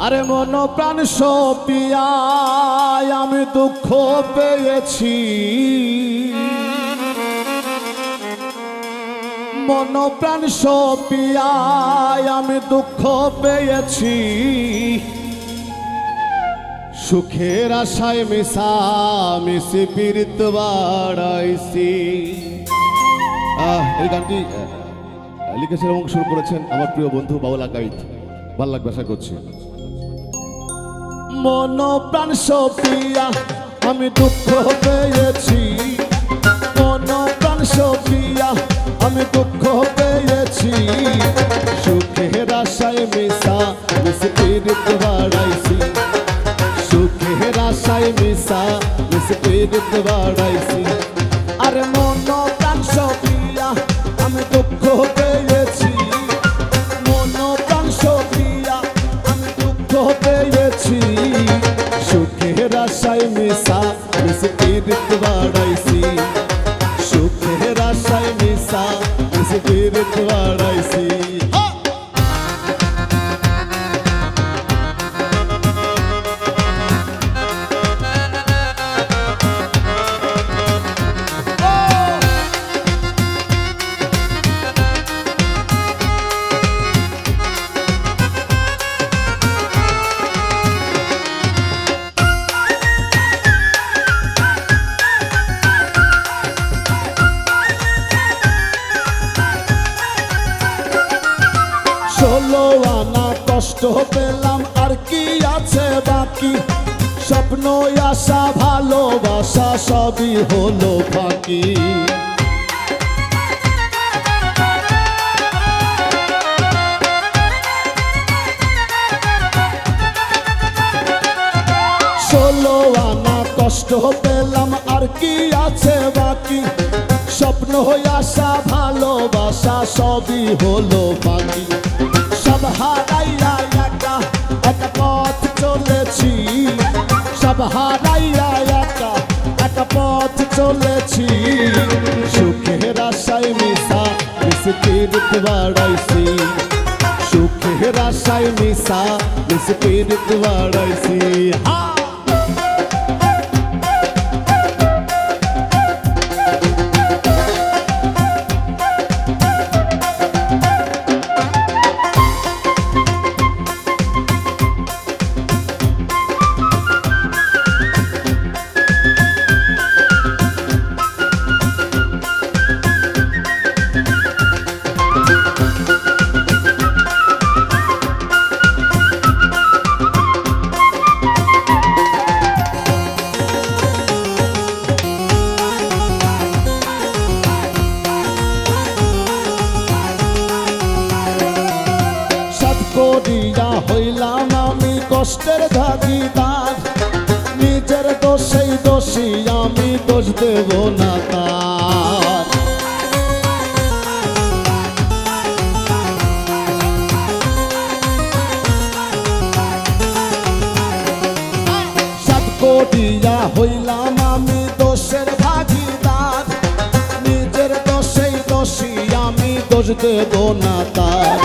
আরে মন প্রাণ সপিয়ায় আমি দুঃখ পেয়েছি, মন প্রাণ সপিয়ায় আমি দুঃখ পেয়েছি, সুখের আশায় মিশামিশি পীড়িত বাড়াইছি। এই গানটি লিখেছেন এবং শুরু করেছেন আমার প্রিয় বন্ধু বাউলা গাইড। ভাল লাগবে আশা করছি। মন প্রাণ সপিয়া আমি দুঃখ পেয়েছি, মন প্রাণ সপিয়া আমি দুঃখ পেয়েছি, সুখের আশায় মিশামিশি পীড়িত বাড়াইছি, সুখের আশায় মিশামিশি পীড়িত বাড়াইছি। আরে মন প্রাণ সপিয়া আমি দুঃখ পেয়েছি, মন প্রাণ সপিয়া আমি দুঃখ পেয়েছি, সুখের আশায় মিশামিশি পীড়িত বাড়াইছি, সুখের আশায় মিশামিশি পীড়িত বাড়াইছি। ষোলো আনা কষ্ট পেলাম আর কি আছে বাকি, স্বপ্ন আশা ভালোবাসা সবই হলো ফাঁকি। ষোলো আনা কষ্ট পেলাম আর কি আছে বাকি, স্বপ্ন আশা ভালোবাসা সবই হলো বাকি। সব হারাইয়া একা একা পথ চলেছি, সব হারাইয়া একা একা পথ চলেছি, সুখের আশায় মিশামিশি পীড়িত বাড়াইছি, সুখের আশায় মিশামিশি পীড়িত বাড়াইছি। করিয়া হইলাম আমি কষ্টের ভাগিদার, নিজের দোষেই দোষী আমি দোষ দেব না তার। সাত করিয়া হইলাম আমি দোষের ভাগিদার, নিজের দোষেই দোষী আমি দোষ দেব না তার।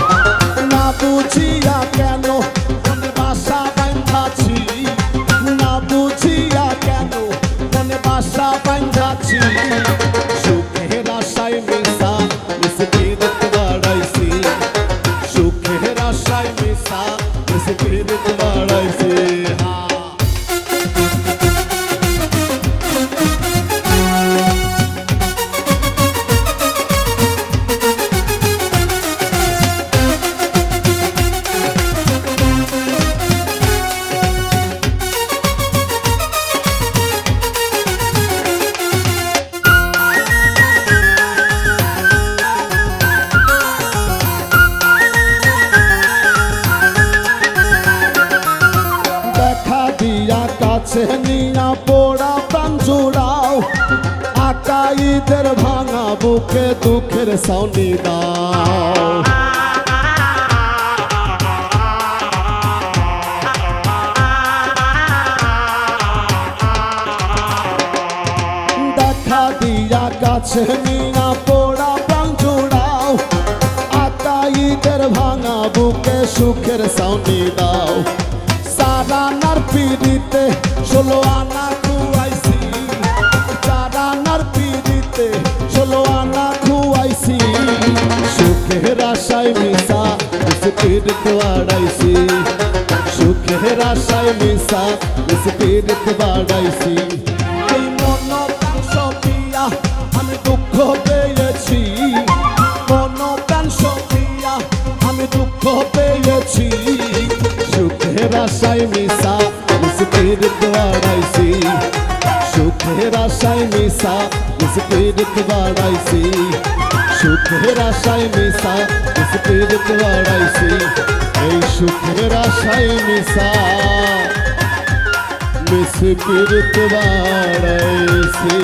না বুঝিয়া কেন মনে বাসা বাঁধাছি, না বুঝিয়া কেন মনে বাসা বাঁধাছি, সুখের আশায় মিশামিশি পীড়িত বাড়াইছি, সুখের আশায় মিশামিশি পীড়িত বাড়াইছি। কাছে নিয়া পোড়া প্রাণ জুড়াও, আকাইদের ভাঙা বুকে দুঃখের সাউনি দাও। দেখা দিয়া কাছে নিয়া পোড়া প্রাণ জুড়াও, আকাইদের ভাঙা বুকে সুখের সাউনি দাও। 16 আনা খুয়াইছি 4 আনার পিড়িতে 16 আনা খুয়াইছি সুখের আশায় মিশা স্পিরিট বাড়াইছি সুখের আশায় মিশা স্পিরিট বাড়াইছি এই মন প্রাণ সপিয়া আমি দুঃখ পেয়েছি মন প্রাণ সপিয়া আমি দুঃখ পেয়েছি সুখের আশায় মিশা স্পিরিট বাড়াইছি সুখের আশায় মিশা স্পিরিট বাড়াইছি সুখের আশায় মিশা স্পিরিট বাড়াইছি এই সুখের আশায় মিশা স্পিরিট বাড়াইছি